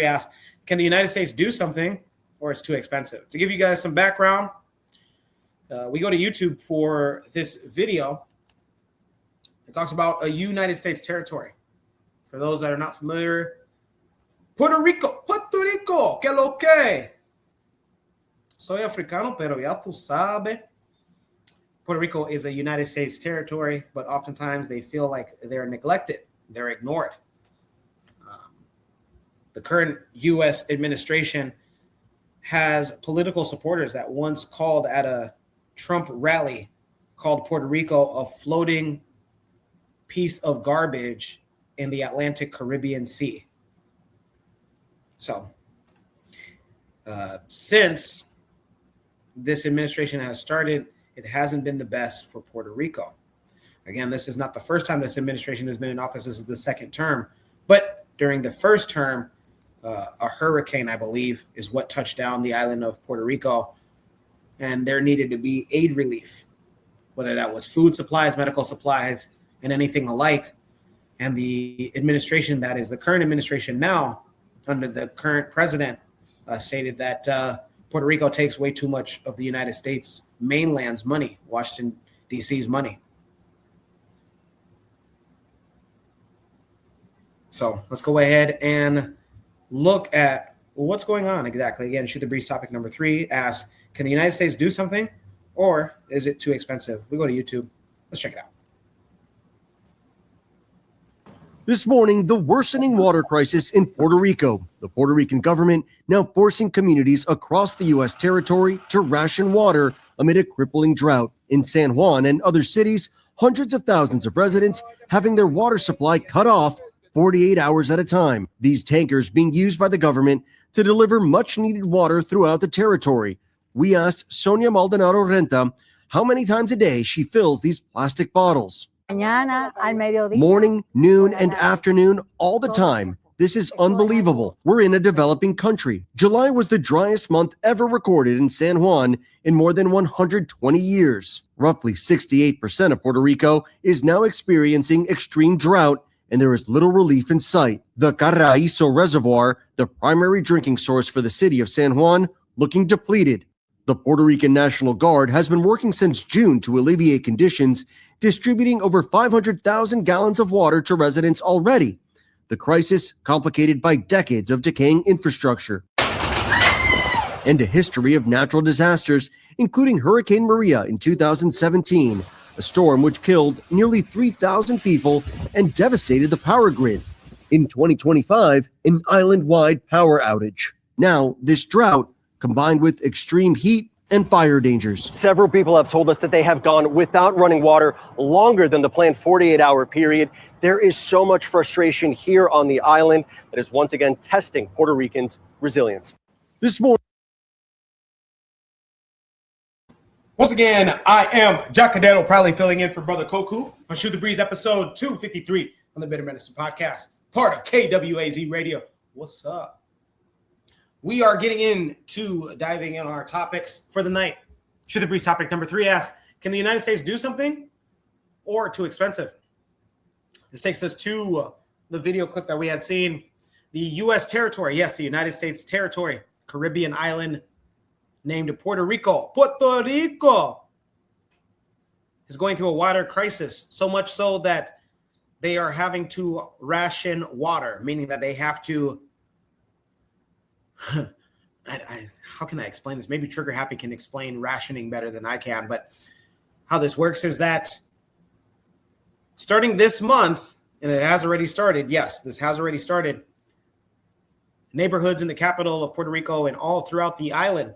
asked, can the United States do something or it's too expensive? To give you guys some background, we go to YouTube for this video. It talks about a United States territory. For those that are not familiar, Puerto Rico, que lo que? Soy africano, pero ya tú sabes. Puerto Rico is a United States territory, but oftentimes they feel like they're neglected. They're ignored. The current U.S. administration has political supporters that once called at a Trump rally, called Puerto Rico a floating piece of garbage in the Atlantic Caribbean Sea. So, since this administration has started, it hasn't been the best for Puerto Rico. Again, this is not the first time this administration has been in office. This is the second term. But during the first term, a hurricane, I believe, is what touched down the island of Puerto Rico. And there needed to be aid relief, whether that was food supplies, medical supplies, and anything alike. And the administration that is the current administration now, under the current president, stated that Puerto Rico takes way too much of the United States mainland's money, Washington, D.C.'s money. So let's go ahead and look at what's going on exactly. Again, Shoot the Breeze topic number 3 asks, can the United States do something or is it too expensive? We go to YouTube. Let's check it out. This morning, the worsening water crisis in Puerto Rico. The Puerto Rican government now forcing communities across the U.S. territory to ration water amid a crippling drought. In San Juan and other cities, hundreds of thousands of residents having their water supply cut off 48 hours at a time. These tankers being used by the government to deliver much-needed water throughout the territory. We asked Sonia Maldonado Renta how many times a day she fills these plastic bottles. Morning, noon, and afternoon, all the time. This is unbelievable. We're in a developing country. July was the driest month ever recorded in San Juan in more than 120 years. Roughly 68% of Puerto Rico is now experiencing extreme drought, and there is little relief in sight. The Carraizo Reservoir, the primary drinking source for the city of San Juan, looking depleted. The Puerto Rican National Guard has been working since June to alleviate conditions, distributing over 500,000 gallons of water to residents already. The crisis complicated by decades of decaying infrastructure and a history of natural disasters, including Hurricane Maria in 2017, a storm which killed nearly 3,000 people and devastated the power grid. In 2025, an island-wide power outage. Now, this drought, combined with extreme heat and fire dangers. Several people have told us that they have gone without running water longer than the planned 48-hour period. There is so much frustration here on the island that is once again testing Puerto Ricans' resilience. This morning. Once again, I am Jack Cadero, proudly filling in for Brother Koku on Shoot the Breeze episode 253 on the Bitter Medicine Podcast, part of KWAZ Radio. What's up? We are getting into diving in our topics for the night. Shoot the Breeze topic number 3 asks, can the United States do something or too expensive? This takes us to the video clip that we had seen. The U.S. territory, yes, the United States territory, Caribbean island named Puerto Rico. Puerto Rico is going through a water crisis, so much so that they are having to ration water, meaning that they have to how can I explain this? Maybe Trigger Happy can explain rationing better than I can, but how this works is that starting this month, and it has already started, yes, this has already started, neighborhoods in the capital of Puerto Rico and all throughout the island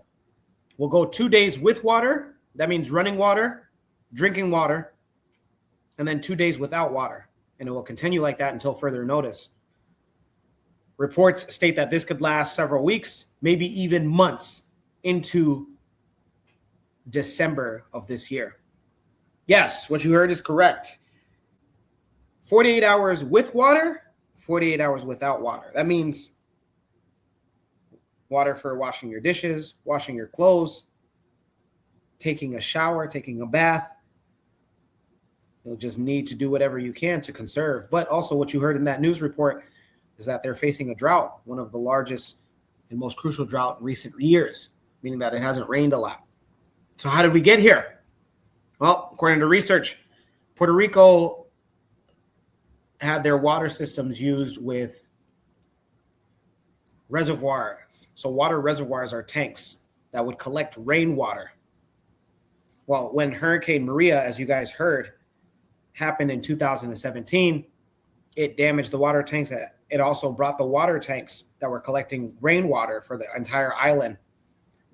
will go 2 days with water. That means running water, drinking water, and then 2 days without water. And it will continue like that until further notice. Reports state that this could last several weeks, maybe even months into December of this year. Yes, what you heard is correct. 48 hours with water, 48 hours without water. That means water for washing your dishes, washing your clothes, taking a shower, taking a bath. You'll just need to do whatever you can to conserve. But also what you heard in that news report is that they're facing a drought, one of the largest and most crucial drought in recent years, meaning that it hasn't rained a lot. So how did we get here? Well, according to research, Puerto Rico had their water systems used with reservoirs. So water reservoirs are tanks that would collect rainwater. Well, when Hurricane Maria, as you guys heard, happened in 2017, it damaged the water tanks. It also brought the water tanks that were collecting rainwater for the entire island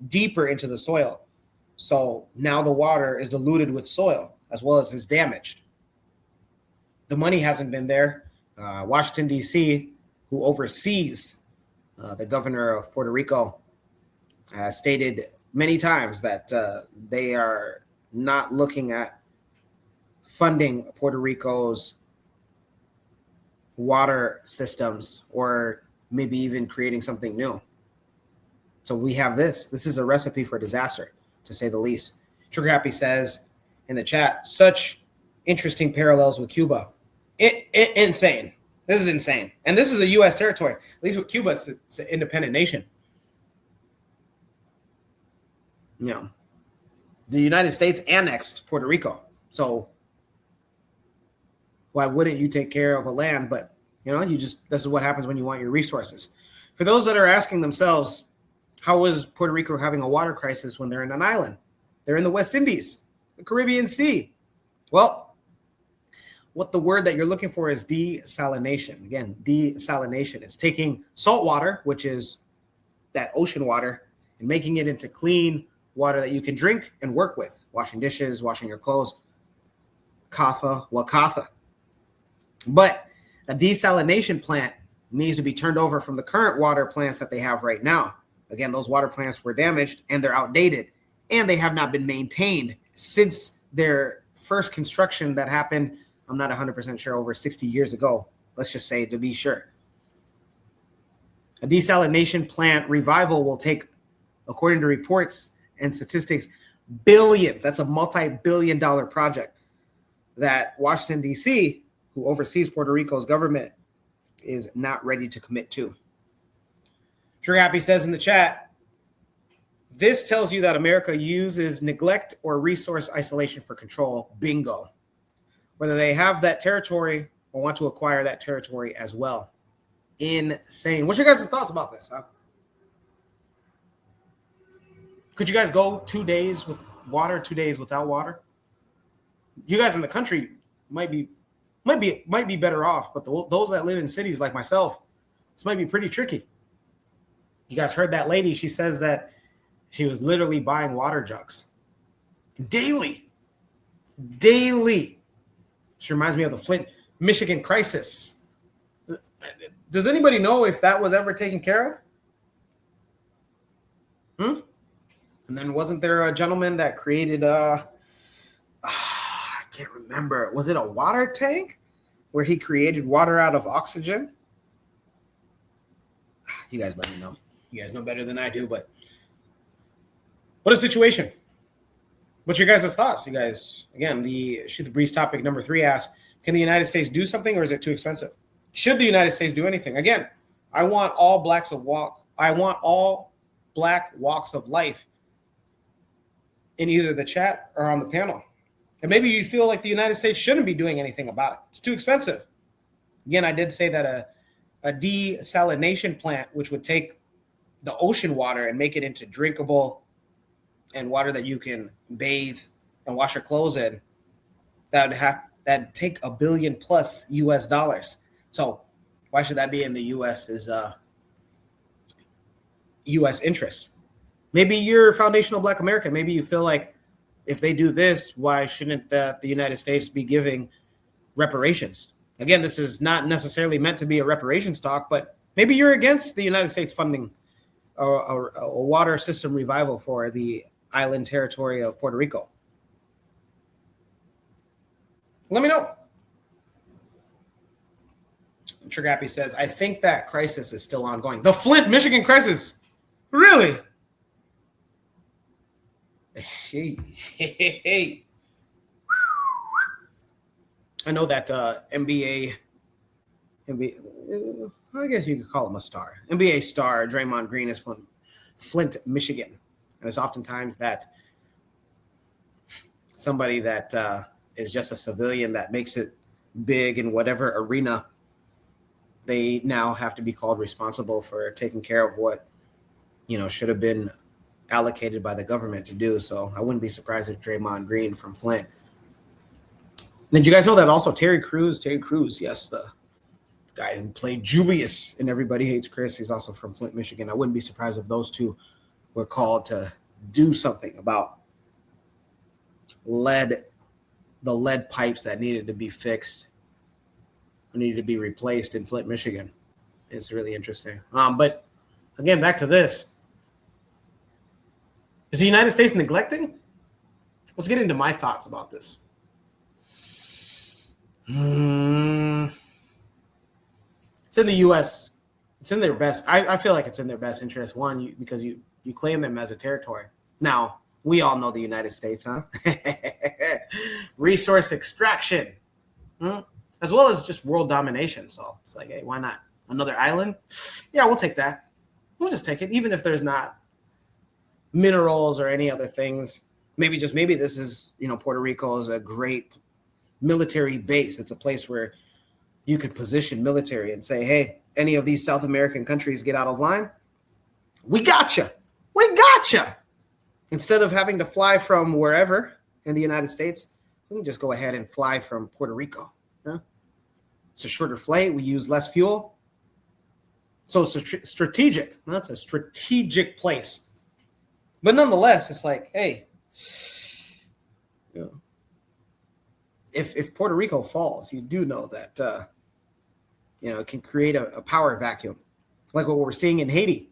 deeper into the soil. So now the water is diluted with soil as well as is damaged. The money hasn't been there. Washington, D.C., who oversees the governor of Puerto Rico, stated many times that they are not looking at funding Puerto Rico's water systems or maybe even creating something new. So we have this. This is a recipe for disaster, to say the least. Trigger Happy says in the chat, such interesting parallels with Cuba. Insane. This is insane. And this is a U.S. territory. At least with Cuba, it's an independent nation. You know, the United States annexed Puerto Rico. So why wouldn't you take care of a land? But, you know, this is what happens when you want your resources. For those that are asking themselves, how is Puerto Rico having a water crisis when they're in an island? They're in the West Indies, the Caribbean Sea. Well, what the word that you're looking for is desalination. Again, desalination. It's taking salt water, which is that ocean water, and making it into clean water that you can drink and work with. Washing dishes, washing your clothes. Katha wakatha. But a desalination plant needs to be turned over from the current water plants that they have right now. Again, those water plants were damaged and they're outdated, and they have not been maintained since their first construction that happened, I'm not 100% sure, over 60 years ago. Let's just say, to be sure. A desalination plant revival will take, according to reports and statistics, billions. That's a multi-billion-dollar project that Washington, D.C., who oversees Puerto Rico's government, is not ready to commit to. True Happy says in the chat, this tells you that America uses neglect or resource isolation for control. Bingo. Whether they have that territory or want to acquire that territory as well. Insane. What's your guys' thoughts about this? Huh? Could you guys go 2 days with water, 2 days without water? You guys in the country might be better off, but those that live in cities like myself, this might be pretty tricky. You guys heard that lady. She says that she was literally buying water jugs daily. She reminds me of the Flint, Michigan crisis. Does anybody know if that was ever taken care of? And then wasn't there a gentleman that created I can't remember. Was it a water tank where he created water out of oxygen? You guys let me know. You guys know better than I do, but what a situation. What's your guys' thoughts? You guys, again, the Shoot the Breeze topic number 3 asks, can the United States do something or is it too expensive? Should the United States do anything? Again, I want all black walks of life in either the chat or on the panel. And maybe you feel like the United States shouldn't be doing anything about it. It's too expensive. Again, I did say that a desalination plant, which would take the ocean water and make it into drinkable and water that you can bathe and wash your clothes in, that'd take $1 billion plus US dollars. So why should that be in the US's US interests? Maybe you're foundational Black American. Maybe you feel like if they do this, why shouldn't the United States be giving reparations? Again, this is not necessarily meant to be a reparations talk, but maybe you're against the United States funding a water system revival for the island territory of Puerto Rico. Let me know. Trigger Happy says, I think that crisis is still ongoing. The Flint, Michigan crisis. Really? Hey. I know that NBA I guess you could call him a star. NBA star Draymond Green is from Flint, Michigan. And it's oftentimes that somebody that is just a civilian that makes it big in whatever arena, they now have to be called responsible for taking care of what, should have been allocated by the government to do. So I wouldn't be surprised if Draymond Green from Flint. Did you guys know that also Terry Crews, yes, the guy who played Julius in Everybody Hates Chris, he's also from Flint, Michigan. I wouldn't be surprised if those two were called to do something about the lead pipes that needed to be fixed, needed to be replaced in Flint, Michigan. It's really interesting. But again, back to this. Is the United States neglecting? Let's get into my thoughts about this. It's in the U.S. It's in their best. I feel like it's in their best interest. One, because you claim them as a territory. Now, we all know the United States, huh? Resource extraction, as well as just world domination. So it's like, hey, why not? Another island? Yeah, we'll take that. We'll just take it, even if there's not minerals or any other things. Maybe this is, Puerto Rico is a great military base. It's a place where you could position military and say, hey, any of these South American countries get out of line, we gotcha. Instead of having to fly from wherever in the United States, we can just go ahead and fly from Puerto Rico. Huh? It's a shorter flight. We use less fuel. So it's strategic. That's a strategic place. But nonetheless, it's like, hey, if Puerto Rico falls, you do know that, it can create a power vacuum, like what we're seeing in Haiti,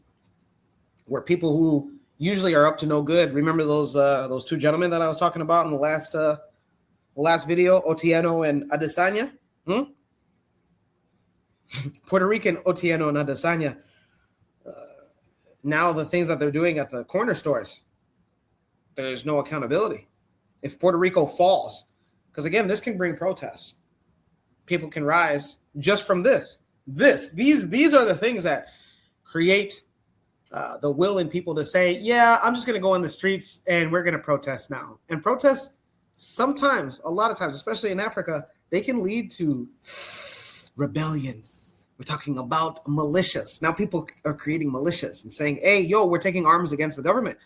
where people who usually are up to no good. Remember those two gentlemen that I was talking about in the last video, Otieno and Adesanya? Puerto Rican Otieno and Adesanya. Now the things that they're doing at the corner stores, there's no accountability. If Puerto Rico falls, because again, this can bring protests. People can rise just from this. These are the things that create the will in people to say, yeah, I'm just going to go in the streets and we're going to protest now. And protests sometimes, a lot of times, especially in Africa, they can lead to rebellions. We're talking about militias. Now people are creating militias and saying, hey, we're taking arms against the government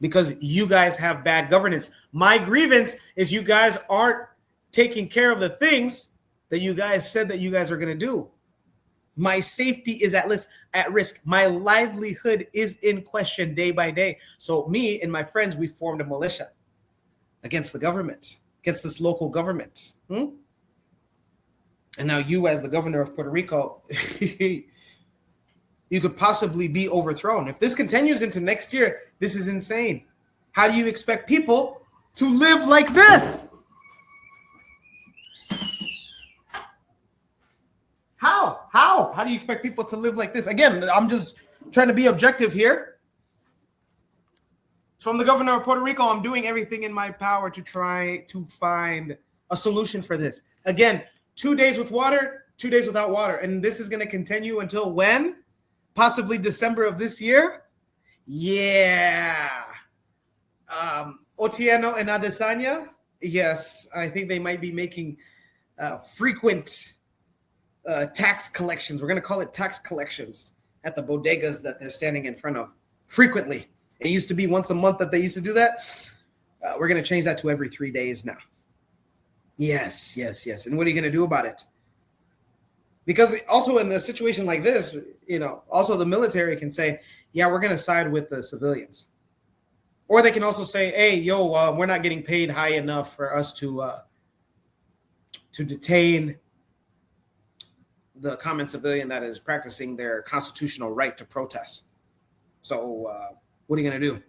because you guys have bad governance. My grievance is you guys aren't taking care of the things that you guys said that you guys are going to do. My safety is at risk. My livelihood is in question day by day. So me and my friends, we formed a militia against the government, against this local government. And now you, as the governor of Puerto Rico, you could possibly be overthrown. If this continues into next year, this is insane. How do you expect people to live like this? How do you expect people to live like this? Again, I'm just trying to be objective here. From the governor of Puerto Rico, I'm doing everything in my power to try to find a solution for this. Again, 2 days with water, 2 days without water. And this is going to continue until when? Possibly December of this year? Yeah. Otieno and Adesanya? Yes, I think they might be making frequent tax collections. We're going to call it tax collections at the bodegas that they're standing in front of frequently. It used to be once a month that they used to do that. We're going to change that to every 3 days now. Yes. And what are you going to do about it? Because also in a situation like this, also the military can say, yeah, we're going to side with the civilians. Or they can also say, hey, we're not getting paid high enough for us to detain the common civilian that is practicing their constitutional right to protest. So what are you going to do?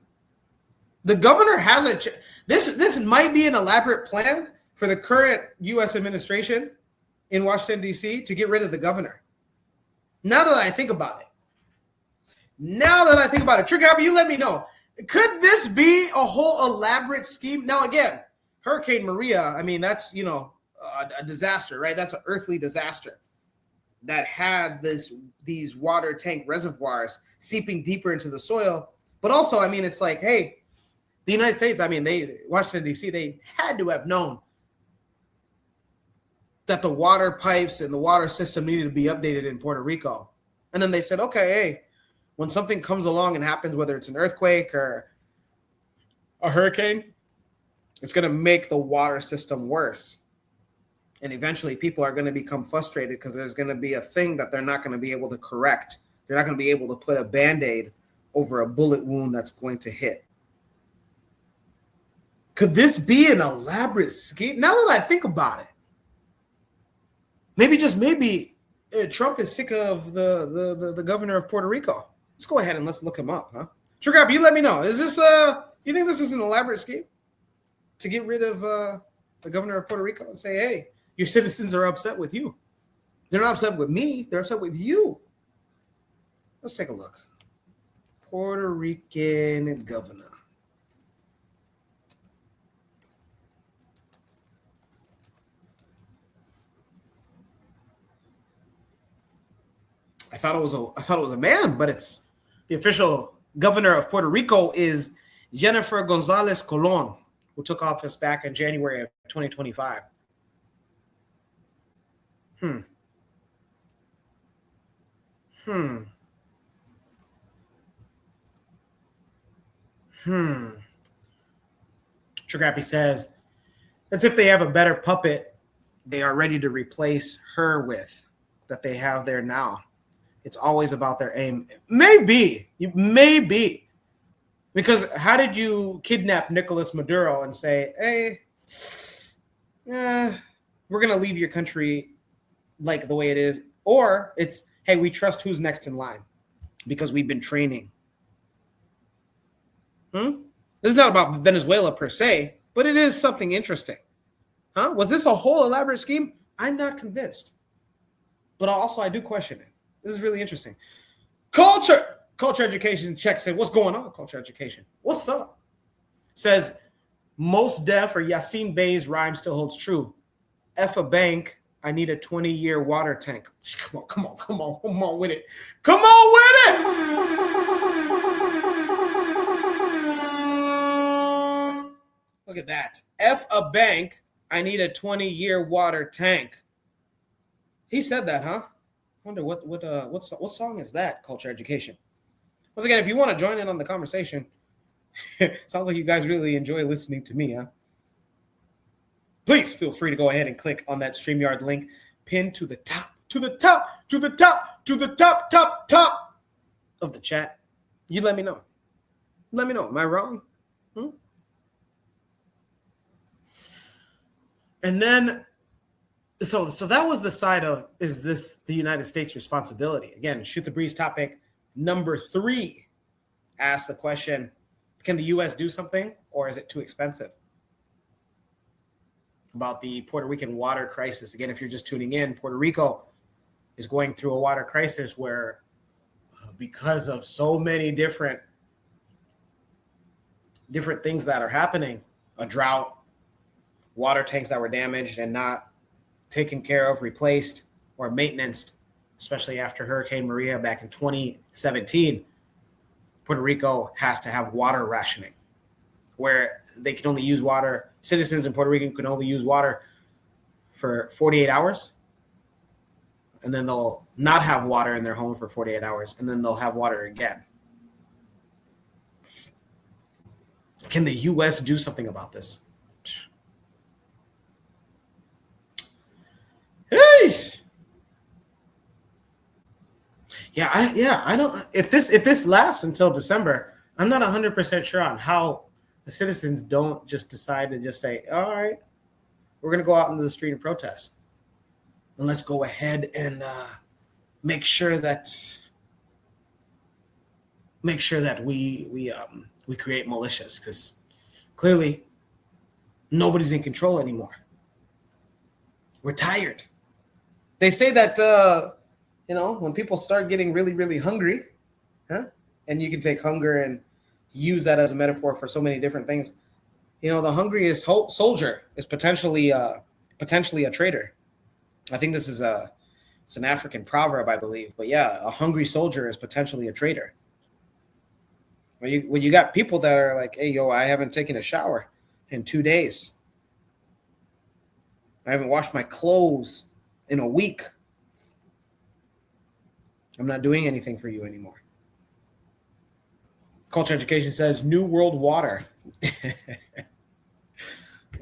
The governor has this might be an elaborate plan for the current U.S. administration in Washington, D.C. to get rid of the governor. Now that I think about it, Trick Happy, you let me know. Could this be a whole elaborate scheme? Now, again, Hurricane Maria, I mean, that's, a disaster, right? That's an earthly disaster. that had these water tank reservoirs seeping deeper into the soil. But also, I mean, it's like, hey, the United States, I mean, Washington, D.C., they had to have known that the water pipes and the water system needed to be updated in Puerto Rico. And then they said, okay, hey, when something comes along and happens, whether it's an earthquake or a hurricane, it's going to make the water system worse. And eventually people are going to become frustrated because there's going to be a thing that they're not going to be able to correct. They're not going to be able to put a Band-Aid over a bullet wound that's going to hit. Could this be an elaborate scheme? Now that I think about it, maybe Trump is sick of the governor of Puerto Rico. Let's go ahead and let's look him up, huh? Sugar, you let me know. Is this you think this is an elaborate scheme to get rid of the governor of Puerto Rico and say, hey, your citizens are upset with you. They're not upset with me. They're upset with you. Let's take a look. Puerto Rican governor. I thought it was a man, but it's the official governor of Puerto Rico is Jennifer Gonzalez Colon, who took office back in January of 2025. Tragapi says, that's if they have a better puppet they are ready to replace her with that they have there now. It's always about their aim. Maybe. Because how did you kidnap Nicolas Maduro and say, hey, we're going to leave your country like the way it is? Or it's, hey, we trust who's next in line because we've been training. This is not about Venezuela per se, but it is something interesting. Was this a whole elaborate scheme? I'm not convinced. But also, I do question it. This is really interesting. Culture education check said, what's going on, culture education? What's up? Says, most deaf or Yassine Bey's rhyme still holds true. F a bank, I need a 20-year water tank. Come on with it. Come on with it! Look at that. F a bank, I need a 20-year water tank. He said that, huh? Wonder what song is that? Culture education. Once again, if you want to join in on the conversation, sounds like you guys really enjoy listening to me, huh? Please feel free to go ahead and click on that StreamYard link pinned to the top of the chat. You let me know. Let me know. Am I wrong? And then So that was the side of, is this the United States' responsibility? Again, Shoot the Breeze topic number 3 asks the question, can the U.S. do something or is it too expensive? About the Puerto Rican water crisis. Again, if you're just tuning in, Puerto Rico is going through a water crisis where because of so many different things that are happening, a drought, water tanks that were damaged and not taken care of, replaced, or maintenance, especially after Hurricane Maria back in 2017, Puerto Rico has to have water rationing, where they can only use water. Citizens in Puerto Rico can only use water for 48 hours, and then they'll not have water in their home for 48 hours, and then they'll have water again. Can the U.S. do something about this? I don't. If this lasts until December, I'm not 100% sure on how the citizens don't just decide to just say, all right, we're going to go out into the street and protest, and let's go ahead and make sure that we create militias, because clearly nobody's in control anymore. We're tired. They say that, when people start getting really, really hungry, and you can take hunger and use that as a metaphor for so many different things. The hungriest soldier is potentially a traitor. I think this is It's an African proverb, I believe. But yeah, a hungry soldier is potentially a traitor. When you got people that are like, hey, yo, I haven't taken a shower in 2 days. I haven't washed my clothes in a week. I'm not doing anything for you anymore. Culture Education says New World Water.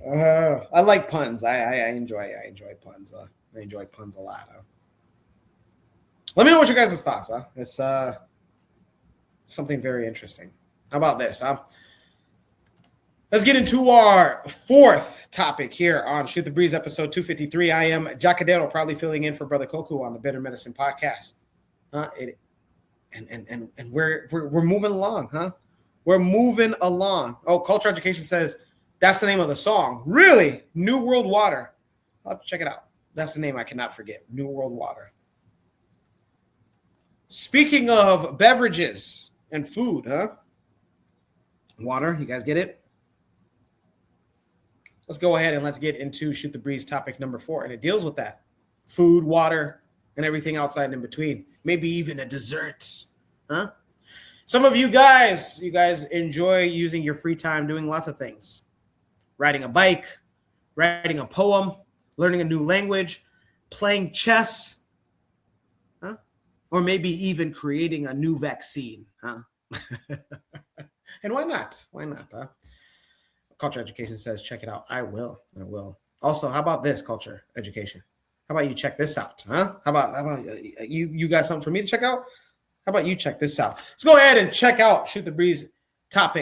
I like puns. I enjoy puns. I enjoy puns a lot. Let me know what your guys' thoughts. It's something very interesting. How about this? Let's get into our fourth topic here on Shoot the Breeze, episode 253. I am Jacadero, proudly filling in for Brother Koku on the Bitter Medicine podcast. And we're moving along, huh? We're moving along. Oh, Culture Education says that's the name of the song. Really? New World Water. I'll have to check it out. That's the name I cannot forget. New World Water. Speaking of beverages and food, huh? Water, you guys get it? Let's go ahead and let's get into Shoot the Breeze topic number 4. And it deals with that. Food, water, and everything outside and in between. Maybe even a dessert, huh? Some of you guys enjoy using your free time doing lots of things. Riding a bike, writing a poem, learning a new language, playing chess, huh? Or maybe even creating a new vaccine, huh? And why not? Why not, huh? Culture Education says, check it out. I will. Also, how about this, Culture Education? How about you check this out, huh? How about you got something for me to check out? How about you check this out? Let's go ahead and check out Shoot the Breeze topic